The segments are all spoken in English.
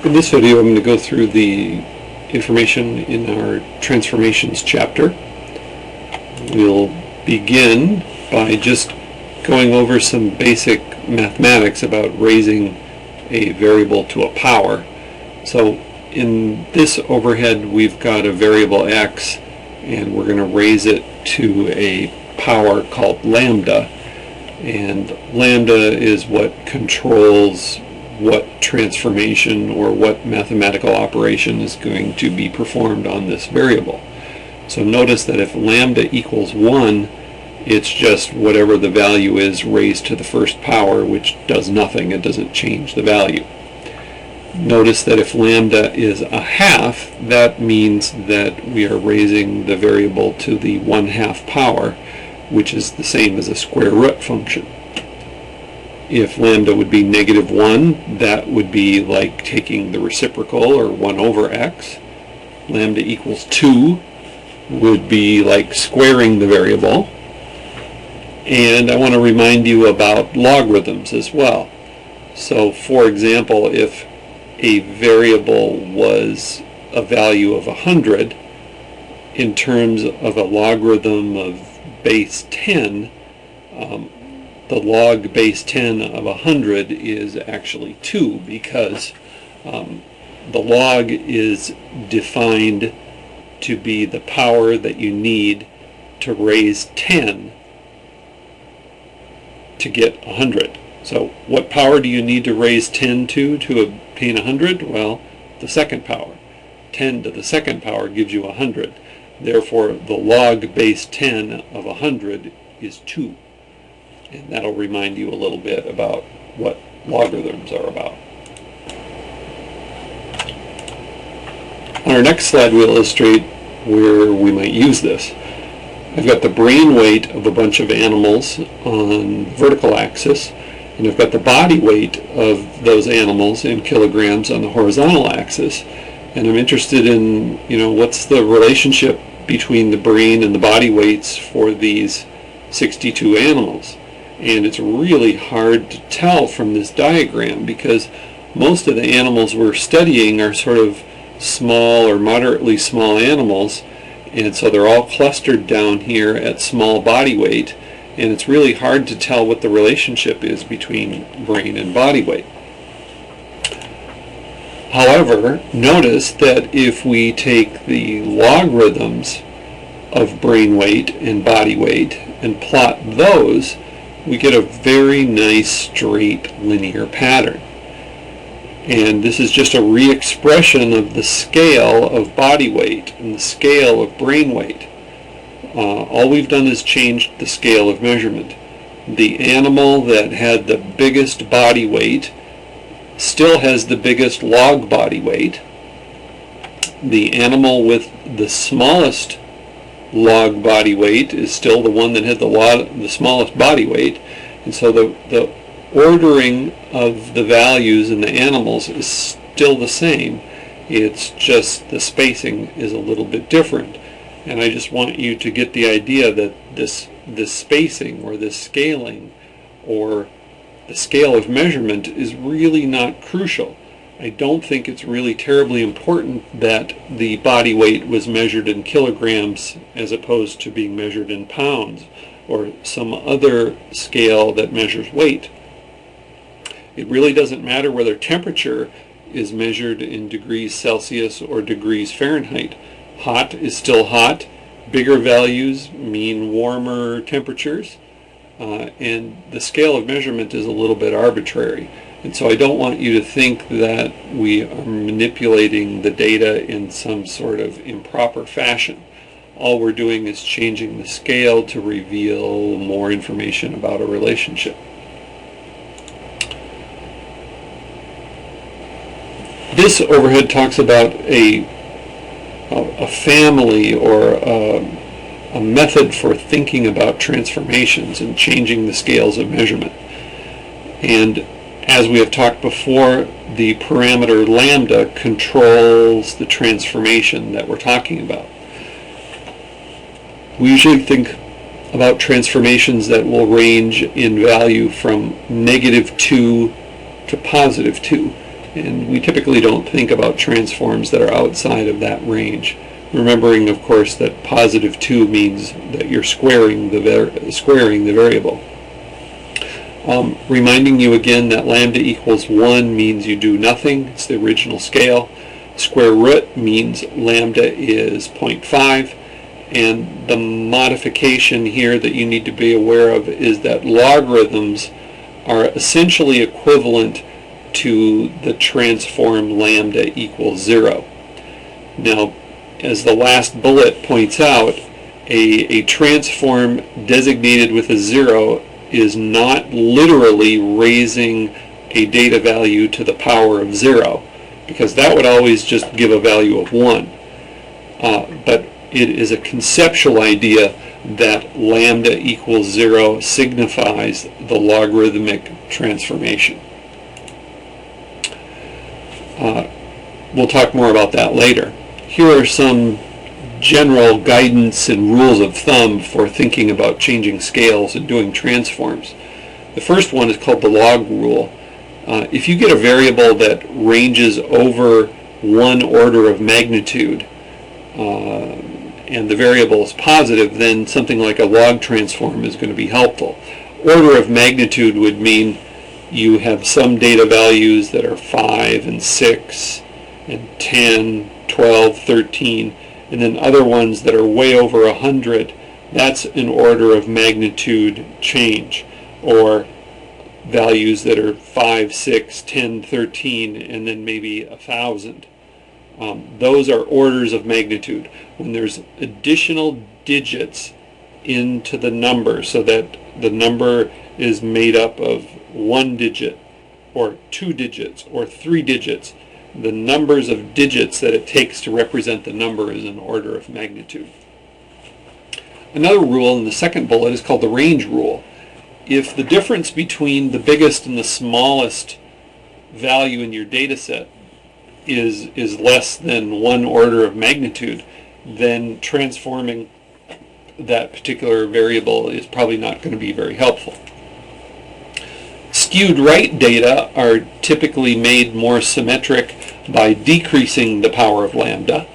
In this video, I'm going to go through the information in our transformations chapter. We'll begin by just going over some basic mathematics about raising a variable to a power. So in this overhead, we've got a variable x, and we're going to raise it to a power called lambda. And lambda is what controls what transformation or what mathematical operation is going to be performed on this variable. So notice that if lambda equals 1, it's just whatever the value is raised to the first power, which does nothing. It doesn't change the value. Notice that if lambda is a half, that means that we are raising the variable to the 1/2 power, which is the same as a square root function. If lambda would be -1, that would be like taking the reciprocal, or 1 over x. Lambda equals 2 would be like squaring the variable. And I want to remind you about logarithms as well. So for example, if a variable was a value of 100, in terms of a logarithm of base 10, the log base 10 of 100 is actually 2, because the log is defined to be the power that you need to raise 10 to get 100. So what power do you need to raise 10 to obtain 100? Well, the second power. 10 to the second power gives you 100. Therefore, the log base 10 of 100 is 2. And that'll remind you a little bit about what logarithms are about. On our next slide, we'll illustrate where we might use this. I've got the brain weight of a bunch of animals on the vertical axis, and I've got the body weight of those animals in kilograms on the horizontal axis. And I'm interested in, what's the relationship between the brain and the body weights for these 62 animals. And it's really hard to tell from this diagram, because most of the animals we're studying are sort of small or moderately small animals, and so they're all clustered down here at small body weight, and it's really hard to tell what the relationship is between brain and body weight. However, notice that if we take the logarithms of brain weight and body weight and plot those, we get a very nice straight linear pattern. And this is just a re-expression of the scale of body weight and the scale of brain weight. All we've done is changed the scale of measurement. The animal that had the biggest body weight still has the biggest log body weight. The animal with the smallest log body weight is still the one that had the smallest body weight. And so the ordering of the values in the animals is still the same. It's just the spacing is a little bit different. And I just want you to get the idea that this spacing, or this scaling, or the scale of measurement is really not crucial. I don't think it's really terribly important that the body weight was measured in kilograms as opposed to being measured in pounds, or some other scale that measures weight. It really doesn't matter whether temperature is measured in degrees Celsius or degrees Fahrenheit. Hot is still hot. Bigger values mean warmer temperatures. And the scale of measurement is a little bit arbitrary. And so I don't want you to think that we are manipulating the data in some sort of improper fashion. All we're doing is changing the scale to reveal more information about a relationship. This overhead talks about a family, or a method for thinking about transformations and changing the scales of measurement. And as we have talked before, the parameter lambda controls the transformation that we're talking about. We usually think about transformations that will range in value from -2 to +2. And we typically don't think about transforms that are outside of that range. Remembering, of course, that positive 2 means that you're squaring the variable. Reminding you again that lambda equals 1 means you do nothing. It's the original scale. Square root means lambda is 0.5. And the modification here that you need to be aware of is that logarithms are essentially equivalent to the transform lambda equals 0. Now, as the last bullet points out, a transform designated with a 0 is not literally raising a data value to the power of 0, because that would always just give a value of 1. But it is a conceptual idea that lambda equals 0 signifies the logarithmic transformation. We'll talk more about that later. Here are some general guidance and rules of thumb for thinking about changing scales and doing transforms. The first one is called the log rule. If you get a variable that ranges over 1 order of magnitude, and the variable is positive, then something like a log transform is going to be helpful. Order of magnitude would mean you have some data values that are 5 and 6 and 10, 12, 13, and then other ones that are way over 100. That's an order of magnitude change, or values that are 5, 6, 10, 13, and then maybe 1,000. Those are orders of magnitude. When there's additional digits into the number, so that the number is made up of 1 digit, or 2 digits, or 3 digits, the numbers of digits that it takes to represent the number is an order of magnitude. Another rule in the second bullet is called the range rule. If the difference between the biggest and the smallest value in your data set is less than 1 order of magnitude, then transforming that particular variable is probably not going to be very helpful. Skewed right data are typically made more symmetric by decreasing the power of lambda,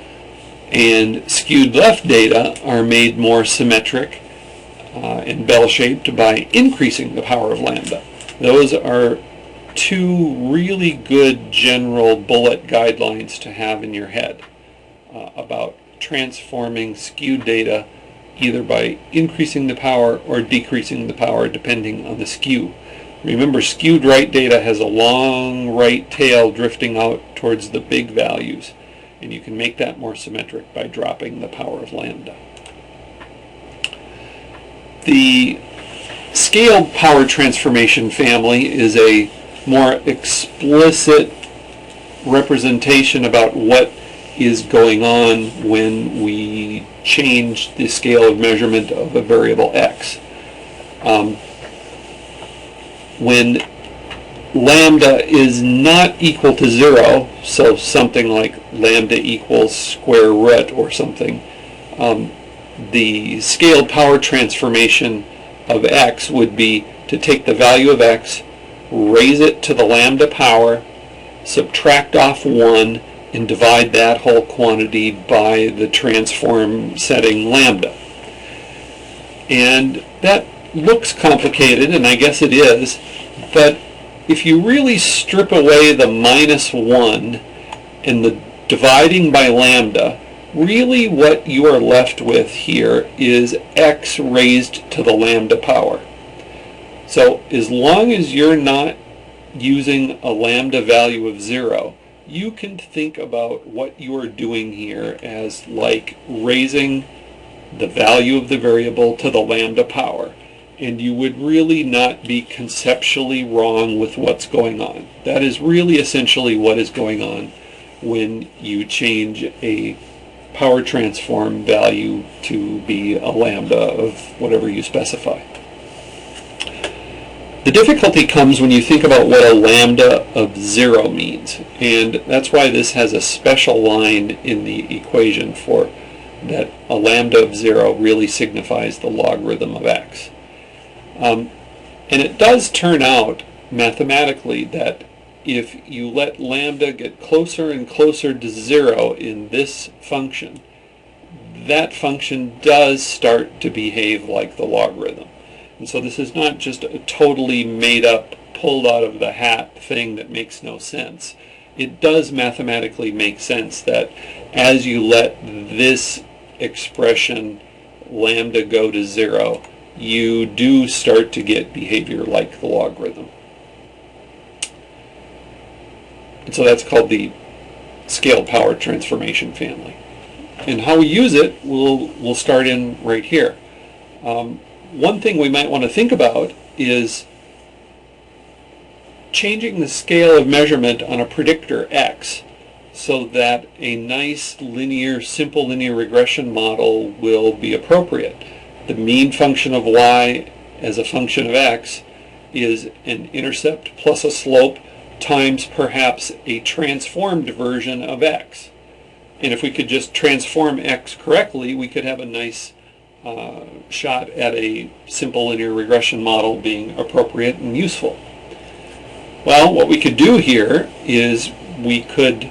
and skewed left data are made more symmetric and bell-shaped by increasing the power of lambda. Those are 2 really good general bullet guidelines to have in your head about transforming skewed data either by increasing the power or decreasing the power depending on the skew. Remember, skewed right data has a long right tail drifting out towards the big values, and you can make that more symmetric by dropping the power of lambda. The scaled power transformation family is a more explicit representation about what is going on when we change the scale of measurement of a variable x. When lambda is not equal to 0, so something like lambda equals square root or something, the scaled power transformation of x would be to take the value of x, raise it to the lambda power, subtract off 1, and divide that whole quantity by the transform setting lambda. And that looks complicated, and I guess it is, but if you really strip away the -1 and the dividing by lambda, really what you are left with here is x raised to the lambda power. So as long as you're not using a lambda value of 0, you can think about what you are doing here as like raising the value of the variable to the lambda power. And you would really not be conceptually wrong with what's going on. That is really essentially what is going on when you change a power transform value to be a lambda of whatever you specify. The difficulty comes when you think about what a lambda of 0 means, and that's why this has a special line in the equation for that a lambda of 0 really signifies the logarithm of x. And it does turn out mathematically that if you let lambda get closer and closer to 0 in this function, that function does start to behave like the logarithm. And so this is not just a totally made up, pulled out of the hat thing that makes no sense. It does mathematically make sense that as you let this expression lambda go to 0, you do start to get behavior like the logarithm. And so that's called the scale power transformation family. And how we use it, we'll start in right here. One thing we might want to think about is changing the scale of measurement on a predictor X so that a nice linear, simple linear regression model will be appropriate. The mean function of y as a function of x is an intercept plus a slope times perhaps a transformed version of x. And if we could just transform x correctly, we could have a nice shot at a simple linear regression model being appropriate and useful. Well, what we could do here is we could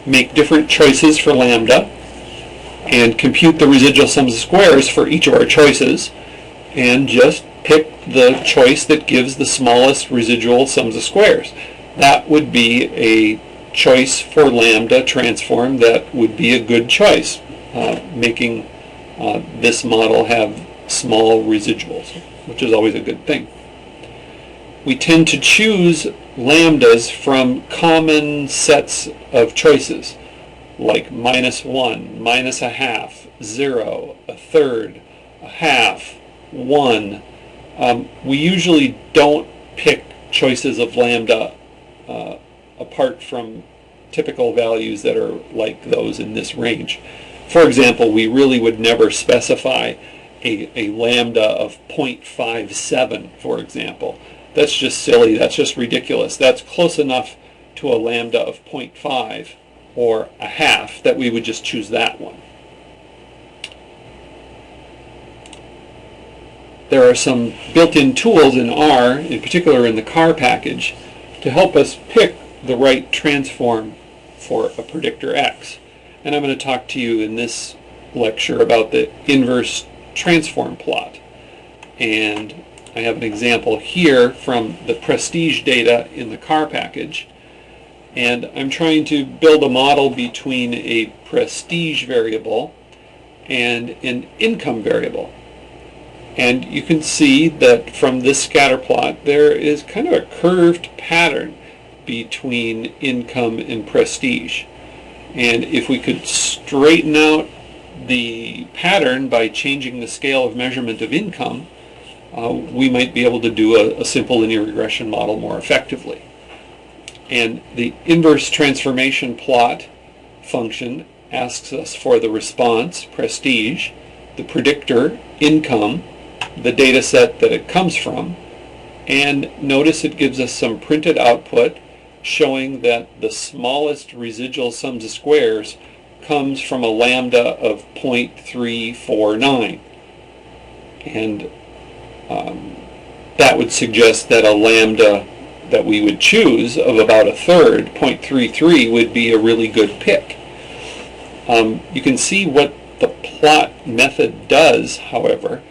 make different choices for lambda and compute the residual sums of squares for each of our choices and just pick the choice that gives the smallest residual sums of squares. That would be a choice for lambda transform that would be a good choice, making this model have small residuals, which is always a good thing. We tend to choose lambdas from common sets of choices, like -1, -1/2, 0, 1/3, 1/2, 1. We usually don't pick choices of lambda apart from typical values that are like those in this range. For example, we really would never specify a lambda of 0.57, for example. That's just silly. That's just ridiculous. That's close enough to a lambda of 0.5 or 1/2 that we would just choose that one. There are some built-in tools in R, in particular in the CAR package, to help us pick the right transform for a predictor X. And I'm going to talk to you in this lecture about the inverse transform plot. And I have an example here from the prestige data in the CAR package. And I'm trying to build a model between a prestige variable and an income variable. And you can see that from this scatter plot there is kind of a curved pattern between income and prestige. And if we could straighten out the pattern by changing the scale of measurement of income, we might be able to do a simple linear regression model more effectively. And the inverse transformation plot function asks us for the response, prestige, the predictor, income, the data set that it comes from, and notice it gives us some printed output showing that the smallest residual sums of squares comes from a lambda of 0.349. And that would suggest that a lambda that we would choose of about 1/3, 0.33, would be a really good pick. You can see what the plot method does, however.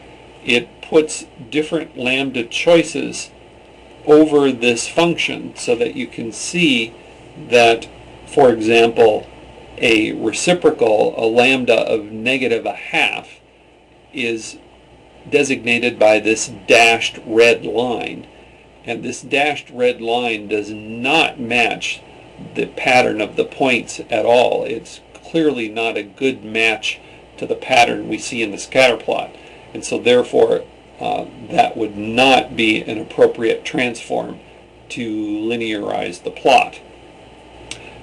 It puts different lambda choices over this function so that you can see that, for example, a reciprocal, a lambda of -1/2, is designated by this dashed red line. And this dashed red line does not match the pattern of the points at all. It's clearly not a good match to the pattern we see in the scatter plot. And so therefore, that would not be an appropriate transform to linearize the plot.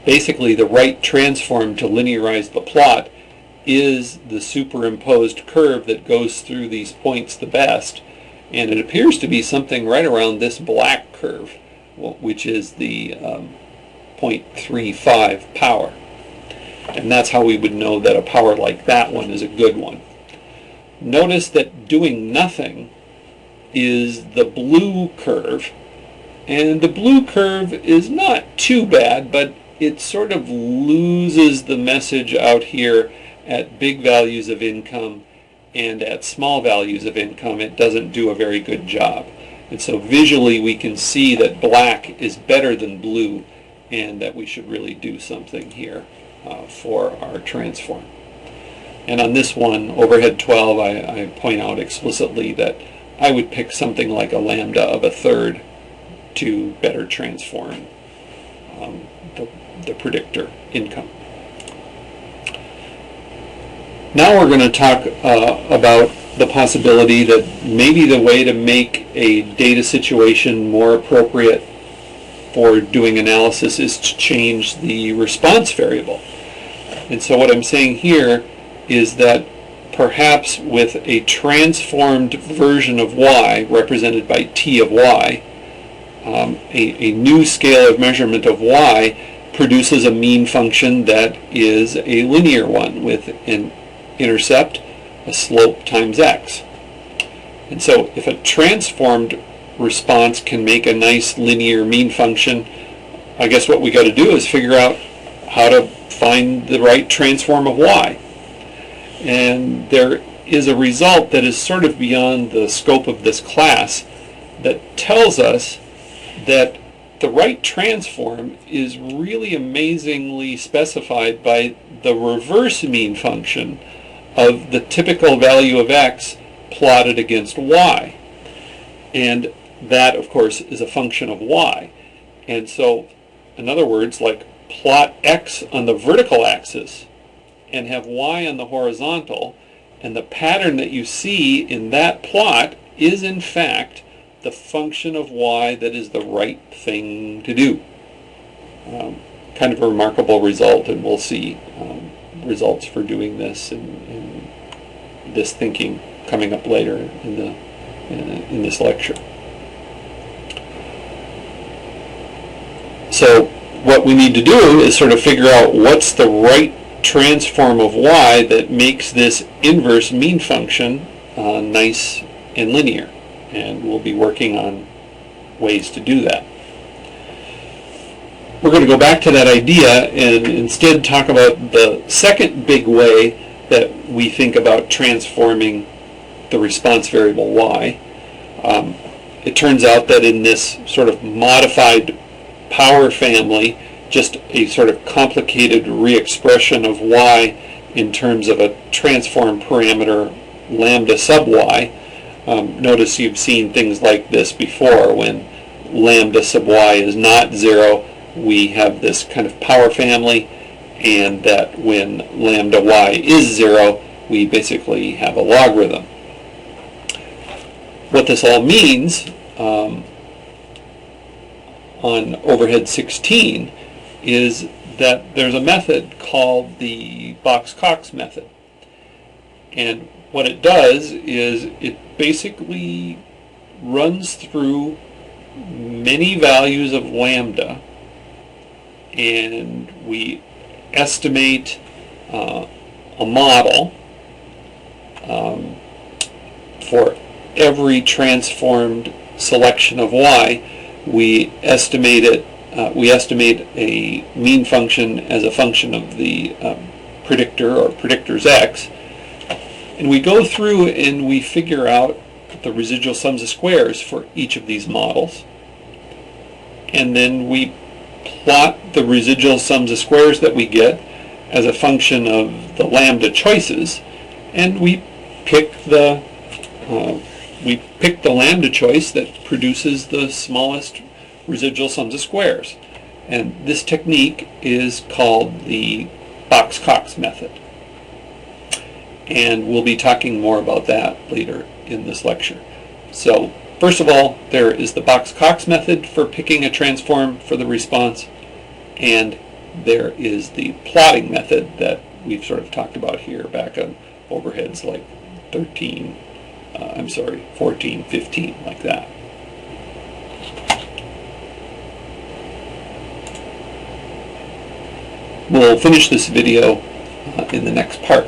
Basically, the right transform to linearize the plot is the superimposed curve that goes through these points the best, and it appears to be something right around this black curve, which is the 0.35 power. And that's how we would know that a power like that one is a good one. Notice that doing nothing is the blue curve, And the blue curve is not too bad, but it sort of loses the message out here at big values of income, and at small values of income it doesn't do a very good job. And so visually we can see that black is better than blue, and that we should really do something here for our transform. And on this one, overhead 12, I point out explicitly that I would pick something like a lambda of 1/3 to better transform the predictor income. Now we're going to talk about the possibility that maybe the way to make a data situation more appropriate for doing analysis is to change the response variable. And so what I'm saying here is that perhaps with a transformed version of y, represented by t of y, a new scale of measurement of y produces a mean function that is a linear one with an intercept, a slope times x. And so if a transformed response can make a nice linear mean function, I guess what we got to do is figure out how to find the right transform of y. And there is a result that is sort of beyond the scope of this class that tells us that the right transform is really amazingly specified by the reverse mean function of the typical value of x plotted against y. And that, of course, is a function of y. And so, in other words, like plot x on the vertical axis and have y on the horizontal, and the pattern that you see in that plot is in fact the function of y that is the right thing to do. Kind of a remarkable result, and we'll see results for doing this and this thinking coming up later in this lecture. So what we need to do is sort of figure out what's the right transform of y that makes this inverse mean function nice and linear. And we'll be working on ways to do that. We're going to go back to that idea and instead talk about the second big way that we think about transforming the response variable y. It turns out that in this sort of modified power family, just a sort of complicated re-expression of y in terms of a transform parameter lambda sub y. Notice you've seen things like this before. When lambda sub y is not 0, we have this kind of power family, and that when lambda y is 0, we basically have a logarithm. What this all means on overhead 16 is that there's a method called the Box-Cox method. And what it does is it basically runs through many values of lambda, and we estimate a model for every transformed selection of y. We estimate it. We estimate a mean function as a function of the predictor or predictor's x. And we go through and we figure out the residual sums of squares for each of these models. And then we plot the residual sums of squares that we get as a function of the lambda choices. And we pick the lambda choice that produces the smallest residual sums of squares. And this technique is called the Box-Cox method. And we'll be talking more about that later in this lecture. So first of all, there is the Box-Cox method for picking a transform for the response, and there is the plotting method that we've sort of talked about here back on overheads like 14, 15, like that. We'll finish this video in the next part.